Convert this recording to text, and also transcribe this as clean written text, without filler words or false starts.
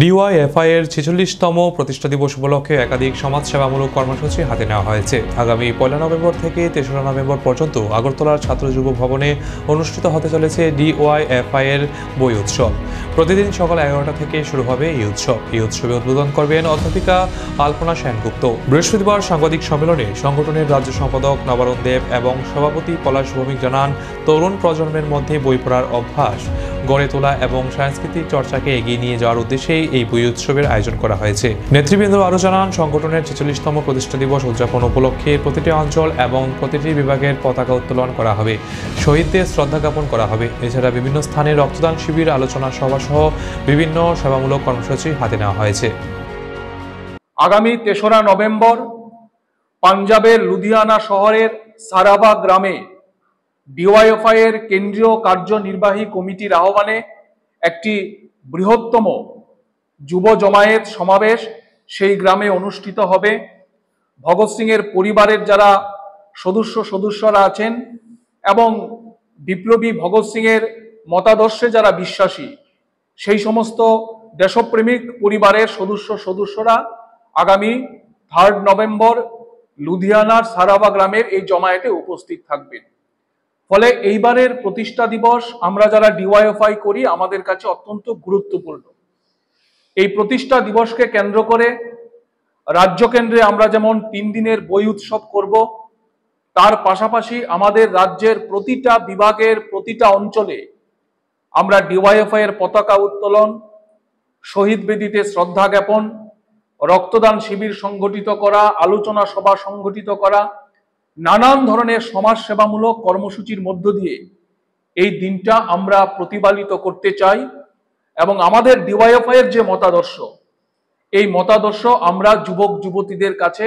DYFI এর ৪৬তম প্রতিষ্ঠা দিবস উপলক্ষে একাধিক সমাজসেবামূলক কর্মসূচি হাতে নেওয়া হয়েছে। আগামী ১ নভেম্বর থেকে ৩রা নভেম্বর পর্যন্ত আগরতলার ছাত্র যুব ভবনে অনুষ্ঠিত হতে চলেছে ডিওয়াইএফআই এর বই উৎসব। প্রতিদিন সকাল ১১টা থেকে শুরু হবে এই উৎসব। এই উৎসবে উদ্বোধন করবেন অধ্যাপিকা আলপনা সেনগুপ্ত। বৃহস্পতিবার সাংবাদিক সম্মেলনে সংগঠনের রাজ্য সম্পাদক নবারুণ দেব এবং সভাপতি পলাশ ভৌমিক জানান, তরুণ প্রজন্মের মধ্যে বই পড়ার অভ্যাস গড়ে তোলা এবং সাংস্কৃতিক চর্চাকে এগিয়ে নিয়ে যাওয়ার উদ্দেশ্যেই এই বই উৎসবের আয়োজন করা হয়েছে। নেতৃবৃন্দ আরও জানান, সংগঠনের ৪৬তম প্রতিষ্ঠা দিবস উদযাপন উপলক্ষে প্রতিটি অঞ্চল এবং প্রতিটি বিভাগের পতাকা উত্তোলন করা হবে, শহীদদের শ্রদ্ধা জ্ঞাপন করা হবে। এছাড়া বিভিন্ন স্থানে রক্তদান শিবির, আলোচনা সভা সহ বিভিন্ন সেবামূলক কর্মসূচি হাতে নেওয়া হয়েছে। আগামী ৩রা নভেম্বর পাঞ্জাবের লুধিয়ানা শহরের সারাবা গ্রামে ডিওয়াইএফআই এর কেন্দ্রীয় কার্যনির্বাহী কমিটির আহ্বানে একটি বৃহত্তম যুব জমায়েত সমাবেশ সেই গ্রামে অনুষ্ঠিত হবে। ভগৎ সিং এর পরিবারের যারা সদস্যরা আছেন এবং বিপ্লবী ভগৎ সিং এর মতাদর্শে যারা বিশ্বাসী, সেই সমস্ত দেশপ্রেমিক পরিবারের সদস্যরা আগামী 3 নভেম্বর লুধিয়ানার সারাবা গ্রামের এই জমায়েতে উপস্থিত থাকবেন। ফলে এইবারের প্রতিষ্ঠা দিবস আমরা যারা ডিওয়াইএফআই করি আমাদের কাছে অত্যন্ত গুরুত্বপূর্ণ। এই প্রতিষ্ঠা দিবসকে কেন্দ্র করে রাজ্য কেন্দ্রে আমরা যেমন 3 দিনের বই উৎসব করব, তার পাশাপাশি আমাদের রাজ্যের প্রতিটা বিভাগের প্রতিটা অঞ্চলে আমরা ডিওয়াইএফআই এর পতাকা উত্তোলন, শহীদ বেদিতে শ্রদ্ধা জ্ঞাপন, রক্তদান শিবির সংগঠিত করা, আলোচনা সভা সংগঠিত করা, নানান ধরনের সমাজসেবামূলক কর্মসূচির মধ্য দিয়ে এই দিনটা আমরা প্রতিপালিত করতে চাই। এবং আমাদের ডিওয়াইএফআই এর যে মতাদর্শ, এই মতাদর্শ আমরা যুবক যুবতীদের কাছে